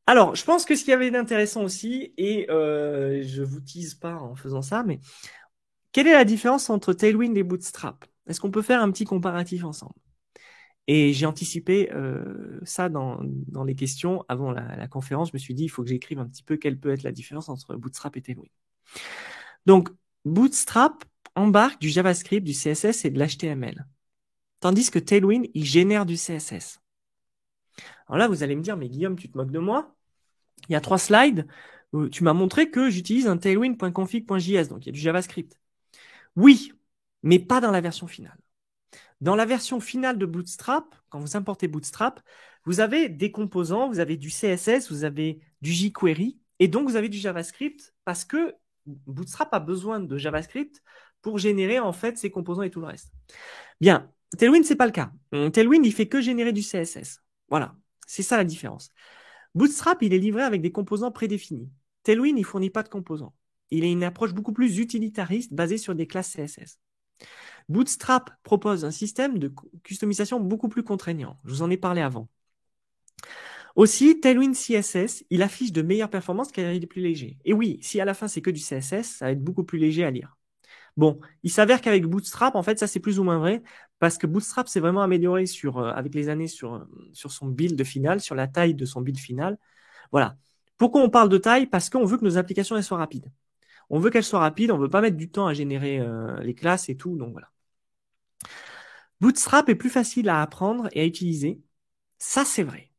B: Alors, je pense que ce qu'il y avait d'intéressant aussi, et je vous tease pas en faisant ça, mais quelle est la différence entre Tailwind et Bootstrap? Est-ce qu'on peut faire un petit comparatif ensemble? Et j'ai anticipé ça dans les questions avant la conférence. Je me suis dit, il faut que j'écrive un petit peu quelle peut être la différence entre Bootstrap et Tailwind. Donc, Bootstrap embarque du JavaScript, du CSS et de l'HTML. Tandis que Tailwind, il génère du CSS. Alors là, vous allez me dire, mais Guillaume, tu te moques de moi? Il y a 3 slides où tu m'as montré que j'utilise un tailwind.config.js, donc il y a du JavaScript. Oui, mais pas dans la version finale. Dans la version finale de Bootstrap, quand vous importez Bootstrap, vous avez des composants, vous avez du CSS, vous avez du jQuery, et donc vous avez du JavaScript parce que Bootstrap a besoin de JavaScript pour générer en fait ses composants et tout le reste. Bien, Tailwind, c'est pas le cas. Tailwind, il fait que générer du CSS. Voilà, c'est ça la différence. Bootstrap, il est livré avec des composants prédéfinis. Tailwind, il fournit pas de composants. il a une approche beaucoup plus utilitariste basée sur des classes CSS. Bootstrap propose un système de customisation beaucoup plus contraignant. Je vous en ai parlé avant. Aussi, Tailwind CSS, il affiche de meilleures performances car il est plus léger. Et oui, si à la fin c'est que du CSS, ça va être beaucoup plus léger à lire. Bon, il s'avère qu'avec Bootstrap, en fait, ça c'est plus ou moins vrai parce que Bootstrap s'est vraiment amélioré avec les années sur son build final, sur la taille de son build final. Voilà. Pourquoi on parle de taille? Parce qu'on veut que nos applications elles soient rapides. On veut qu'elles soient rapides, on veut pas mettre du temps à générer les classes et tout, donc voilà. Bootstrap est plus facile à apprendre et à utiliser. Ça, c'est vrai.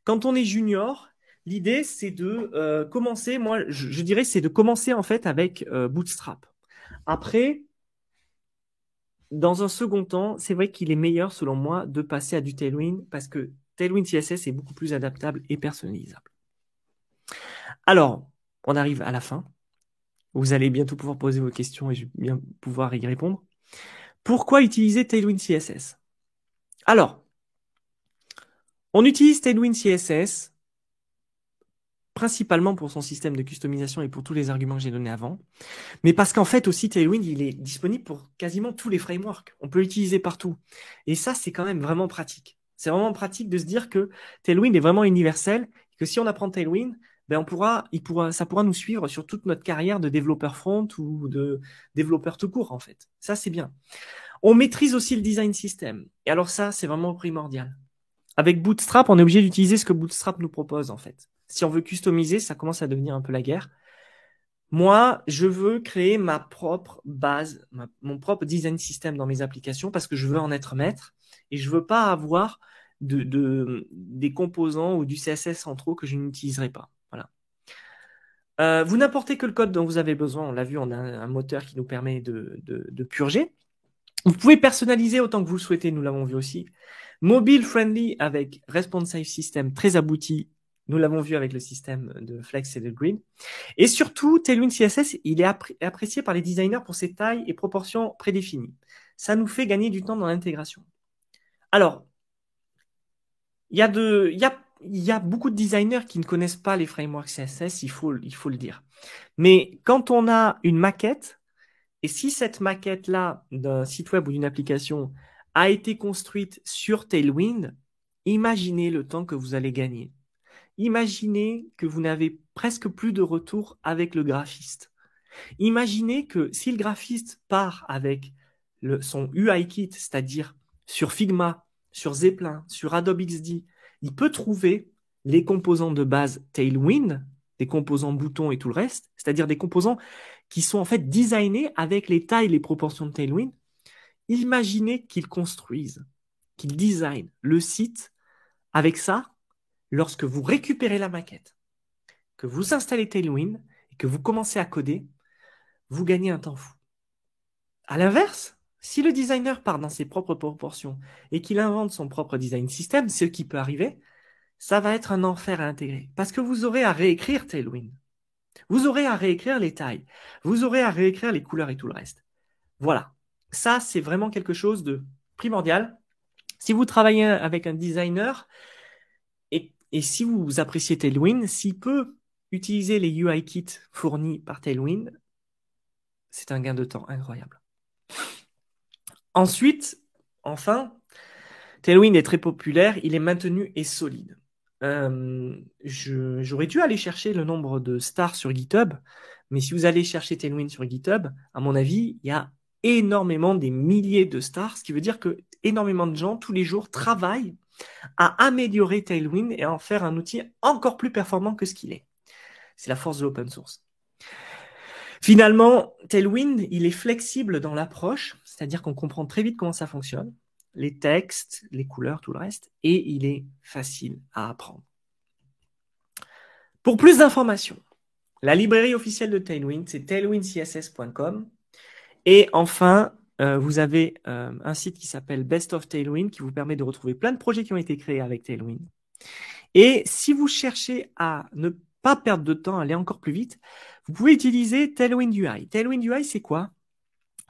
B: Quand on est junior, l'idée, c'est de commencer, moi, je dirais, c'est de commencer en fait avec Bootstrap. Après, dans un second temps, c'est vrai qu'il est meilleur, selon moi, de passer à du Tailwind parce que Tailwind CSS est beaucoup plus adaptable et personnalisable. Alors, on arrive à la fin. Vous allez bientôt pouvoir poser vos questions et je vais bien pouvoir y répondre. Pourquoi utiliser Tailwind CSS? Alors, on utilise Tailwind CSS principalement pour son système de customisation et pour tous les arguments que j'ai donnés avant, mais parce qu'en fait aussi Tailwind, il est disponible pour quasiment tous les frameworks. On peut l'utiliser partout. Et ça, c'est quand même vraiment pratique. C'est vraiment pratique de se dire que Tailwind est vraiment universel, et que si on apprend Tailwind, ben ça pourra nous suivre sur toute notre carrière de développeur front ou de développeur tout court, en fait. Ça, c'est bien. On maîtrise aussi le design system. Et alors ça, c'est vraiment primordial. Avec Bootstrap, on est obligé d'utiliser ce que Bootstrap nous propose, en fait. Si on veut customiser, ça commence à devenir un peu la guerre. Moi, je veux créer ma propre base, mon propre design system dans mes applications parce que je veux en être maître et je veux pas avoir des composants ou du CSS en trop que je n'utiliserai pas. Voilà. Vous n'importez que le code dont vous avez besoin. On l'a vu, on a un moteur qui nous permet de purger. Vous pouvez personnaliser autant que vous le souhaitez, nous l'avons vu aussi. Mobile friendly avec responsive system très abouti. Nous l'avons vu avec le système de Flex et de Grid. Et surtout, Tailwind CSS, il est apprécié par les designers pour ses tailles et proportions prédéfinies. Ça nous fait gagner du temps dans l'intégration. Alors, il y a beaucoup de designers qui ne connaissent pas les frameworks CSS, il faut le dire. Mais quand on a une maquette, et si cette maquette-là d'un site web ou d'une application a été construite sur Tailwind, imaginez le temps que vous allez gagner. Imaginez que vous n'avez presque plus de retour avec le graphiste. Imaginez que si le graphiste part avec son UI kit, c'est-à-dire sur Figma, sur Zeppelin, sur Adobe XD, il peut trouver les composants de base Tailwind, des composants boutons et tout le reste, c'est-à-dire des composants qui sont en fait designés avec les tailles et les proportions de Tailwind. Imaginez qu'ils construisent, qu'ils designent le site avec ça lorsque vous récupérez la maquette, que vous installez Tailwind et que vous commencez à coder, vous gagnez un temps fou. À l'inverse, si le designer part dans ses propres proportions et qu'il invente son propre design system, ce qui peut arriver, ça va être un enfer à intégrer parce que vous aurez à réécrire Tailwind. Vous aurez à réécrire les tailles. Vous aurez à réécrire les couleurs et tout le reste. Voilà. Ça, c'est vraiment quelque chose de primordial. Si vous travaillez avec un designer et si vous appréciez Tailwind, s'il peut utiliser les UI kits fournis par Tailwind, c'est un gain de temps incroyable. Ensuite, enfin, Tailwind est très populaire, il est maintenu et solide. J'aurais dû aller chercher le nombre de stars sur GitHub, mais si vous allez chercher Tailwind sur GitHub, à mon avis, il y a énormément des milliers de stars, ce qui veut dire que énormément de gens tous les jours travaillent à améliorer Tailwind et à en faire un outil encore plus performant que ce qu'il est. C'est la force de l'open source. Finalement, Tailwind, il est flexible dans l'approche, c'est-à-dire qu'on comprend très vite comment ça fonctionne, les textes, les couleurs, tout le reste, et il est facile à apprendre. Pour plus d'informations, la librairie officielle de Tailwind, c'est tailwindcss.com. Et enfin, vous avez un site qui s'appelle Best of Tailwind qui vous permet de retrouver plein de projets qui ont été créés avec Tailwind. Et si vous cherchez à ne pas perdre de temps, aller encore plus vite, vous pouvez utiliser Tailwind UI. Tailwind UI, c'est quoi?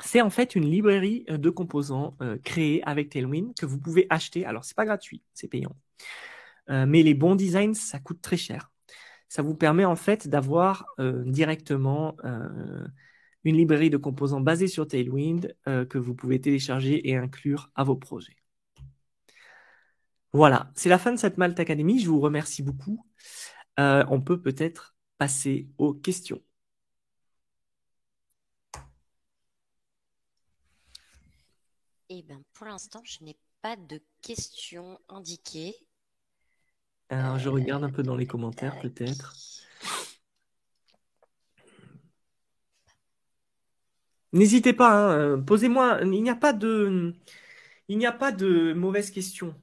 B: C'est en fait une librairie de composants créée avec Tailwind que vous pouvez acheter. Alors, c'est pas gratuit, c'est payant. Mais les bons designs, ça coûte très cher. ça vous permet en fait d'avoir directement une librairie de composants basée sur Tailwind que vous pouvez télécharger et inclure à vos projets. Voilà, c'est la fin de cette Malte Academy. Je vous remercie beaucoup. On peut peut-être passer aux questions.
A: Eh bien, pour l'instant, je n'ai pas de questions indiquées.
B: Alors, je regarde un peu dans les commentaires, peut-être. N'hésitez pas, hein, posez-moi. Il n'y a pas de mauvaises questions.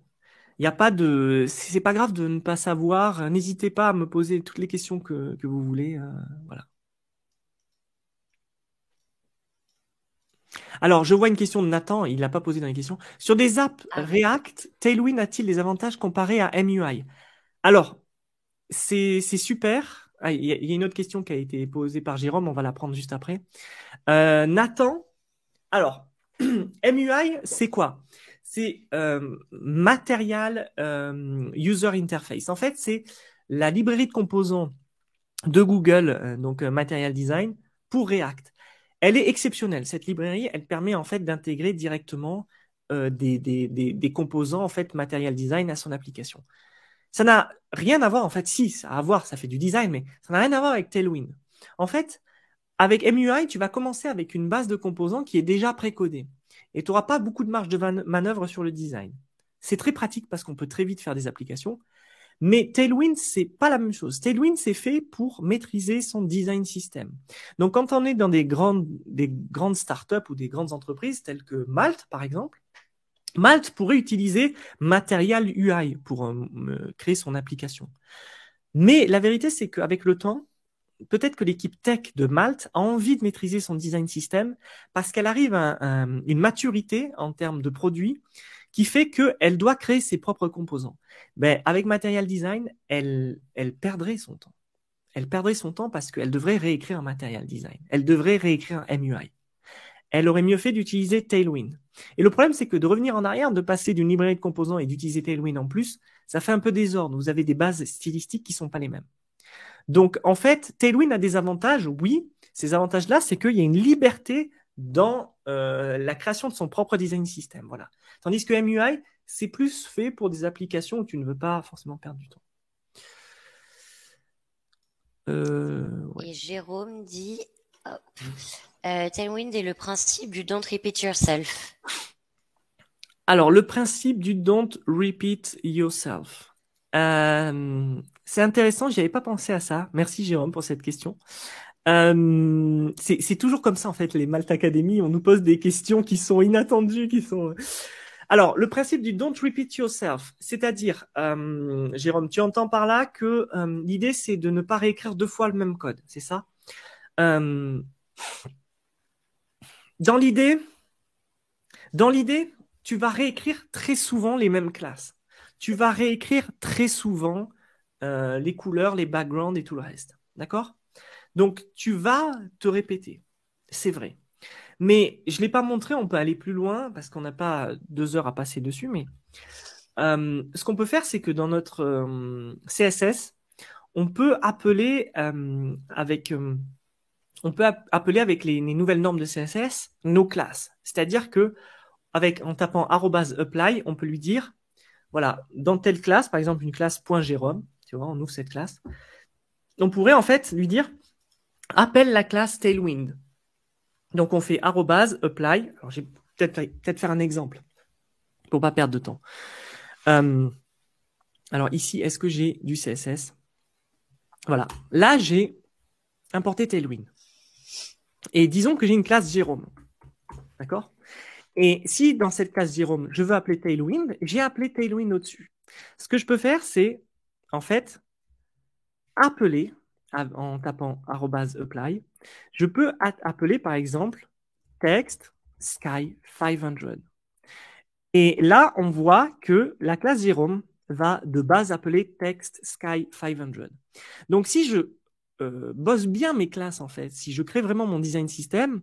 B: Il n'y a pas de. C'est pas grave de ne pas savoir. N'hésitez pas à me poser toutes les questions que vous voulez. Voilà. Alors, je vois une question de Nathan. Il l'a pas posé dans les questions. Sur des apps React, Tailwind a-t-il des avantages comparés à MUI? Alors, c'est super. Ah, il y a une autre question qui a été posée par Jérôme. On va la prendre juste après. Nathan. Alors, MUI, c'est quoi? C'est Material User Interface. En fait, c'est la librairie de composants de Google, donc Material Design, pour React. Elle est exceptionnelle. Cette librairie, elle permet en fait d'intégrer directement des composants en fait Material Design à son application. Ça n'a rien à voir, en fait, si, ça a à voir, ça fait du design, mais ça n'a rien à voir avec Tailwind. En fait, avec MUI, tu vas commencer avec une base de composants qui est déjà précodée. Et tu n'auras pas beaucoup de marge de manœuvre sur le design. C'est très pratique parce qu'on peut très vite faire des applications. Mais Tailwind, c'est pas la même chose. Tailwind, c'est fait pour maîtriser son design system. Donc, quand on est dans des grandes startups ou des grandes entreprises telles que Malte, par exemple, Malte pourrait utiliser Material UI pour créer son application. Mais la vérité, c'est qu'avec le temps, peut-être que l'équipe tech de Malte a envie de maîtriser son design system parce qu'elle arrive à une maturité en termes de produits qui fait qu'elle doit créer ses propres composants. Ben, avec Material Design, elle perdrait son temps. Elle perdrait son temps parce qu'elle devrait réécrire un Material Design. Elle devrait réécrire un MUI. Elle aurait mieux fait d'utiliser Tailwind. Et le problème, c'est que de revenir en arrière, de passer d'une librairie de composants et d'utiliser Tailwind en plus, ça fait un peu désordre. Vous avez des bases stylistiques qui ne sont pas les mêmes. Donc, en fait, Tailwind a des avantages, oui. Ces avantages-là, c'est qu'il y a une liberté dans la création de son propre design system. Voilà. Tandis que MUI, c'est plus fait pour des applications où tu ne veux pas forcément perdre du temps.
A: Ouais. Et Jérôme dit Tailwind est le principe du don't repeat yourself.
B: Alors, le principe du don't repeat yourself. C'est intéressant, j'y avais pas pensé à ça. Merci Jérôme pour cette question. C'est toujours comme ça en fait, les Malte Academy, on nous pose des questions qui sont inattendues, qui sont... Alors, le principe du don't repeat yourself, c'est-à-dire, Jérôme, tu entends par là que l'idée c'est de ne pas réécrire 2 fois le même code, c'est ça? Dans l'idée, tu vas réécrire très souvent les mêmes classes. Tu vas réécrire très souvent les couleurs, les backgrounds et tout le reste. D'accord? Donc, tu vas te répéter. C'est vrai. Mais je ne l'ai pas montré, on peut aller plus loin parce qu'on n'a pas 2 heures à passer dessus. Mais ce qu'on peut faire, c'est que dans notre CSS, on peut appeler avec les nouvelles normes de CSS nos classes. C'est-à-dire que en tapant @apply, on peut lui dire, voilà, dans telle classe, par exemple une classe .jérôme, tu vois, on ouvre cette classe, on pourrait en fait lui dire, appelle la classe Tailwind. Donc on fait @apply. Alors je vais peut-être faire un exemple pour pas perdre de temps. Alors ici, est-ce que j'ai du CSS? Voilà. Là, j'ai importé Tailwind. Et disons que j'ai une classe Jérôme. D'accord? Et si dans cette classe Jérôme, je veux appeler Tailwind, j'ai appelé Tailwind au-dessus. Ce que je peux faire, c'est en fait appeler en tapant @apply. Je peux appeler par exemple text sky 500. Et là, on voit que la classe Jérôme va de base appeler text sky 500. Donc si je bosse bien mes classes en fait, si je crée vraiment mon design system,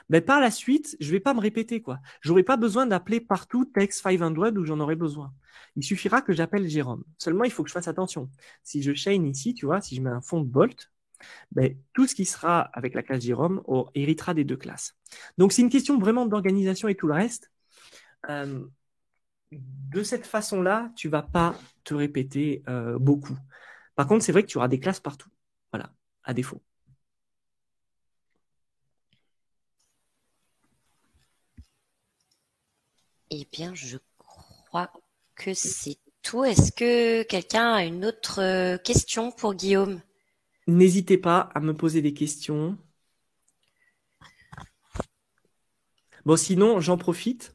B: ben, par la suite, je vais pas me répéter quoi. J'aurai pas besoin d'appeler partout Text 500 où j'en aurai besoin. Il suffira que j'appelle Jérôme. Seulement, il faut que je fasse attention. Si je chain ici, tu vois, si je mets un fond de bolt, ben, tout ce qui sera avec la classe Jérôme héritera des deux classes. Donc, c'est une question vraiment d'organisation et tout le reste. Euh, de cette façon-là, tu vas pas te répéter beaucoup. Par contre, c'est vrai que tu auras des classes partout. Voilà, à défaut.
A: Eh bien, je crois que c'est tout. Est-ce que quelqu'un a une autre question pour Guillaume?
B: N'hésitez pas à me poser des questions. Bon, sinon, j'en profite.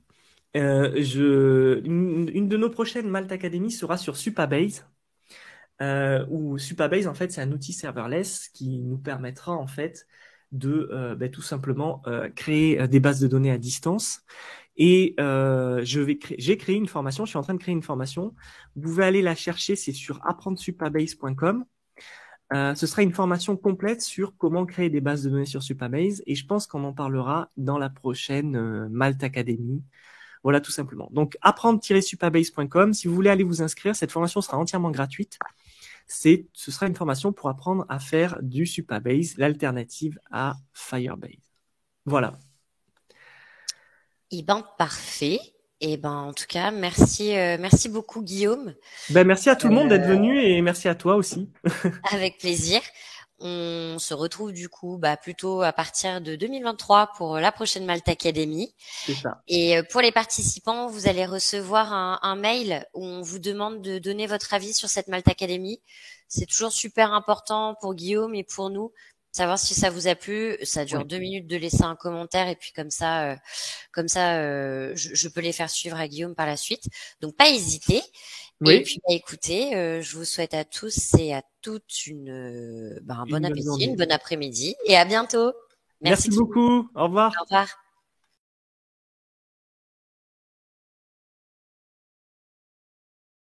B: Une de nos prochaines Malte Academy sera sur Supabase. Où Supabase, en fait, c'est un outil serverless qui nous permettra, en fait, de ben, tout simplement créer des bases de données à distance. Et j'ai créé une formation, je suis en train de créer une formation. Vous pouvez aller la chercher, c'est sur apprendre-supabase.com. Ce sera une formation complète sur comment créer des bases de données sur Supabase et je pense qu'on en parlera dans la prochaine Malte Academy. Voilà, tout simplement. Donc, apprendre-supabase.com. Si vous voulez aller vous inscrire, cette formation sera entièrement gratuite. Ce sera une formation pour apprendre à faire du Supabase, l'alternative à Firebase. Voilà.
A: Eh ben, parfait. Eh ben, en tout cas, merci beaucoup, Guillaume.
B: Ben, merci à tout le monde d'être venu et merci à toi aussi.
A: Avec plaisir. On se retrouve du coup, plutôt à partir de 2023 pour la prochaine Malte Academy.
B: C'est ça.
A: Et pour les participants, vous allez recevoir un mail où on vous demande de donner votre avis sur cette Malte Academy. C'est toujours super important pour Guillaume et pour nous, savoir si ça vous a plu. Ça dure
B: Ouais.
A: 2 minutes de laisser un commentaire et puis comme ça, je peux les faire suivre à Guillaume par la suite. Donc pas hésiter.
B: Oui.
A: Et puis écoutez, je vous souhaite à tous et à toutes un bon
B: Une bonne
A: appétit,
B: journée.
A: une bonne après-midi et à bientôt.
B: Merci
A: Merci.
B: beaucoup. Au revoir.
A: Au revoir.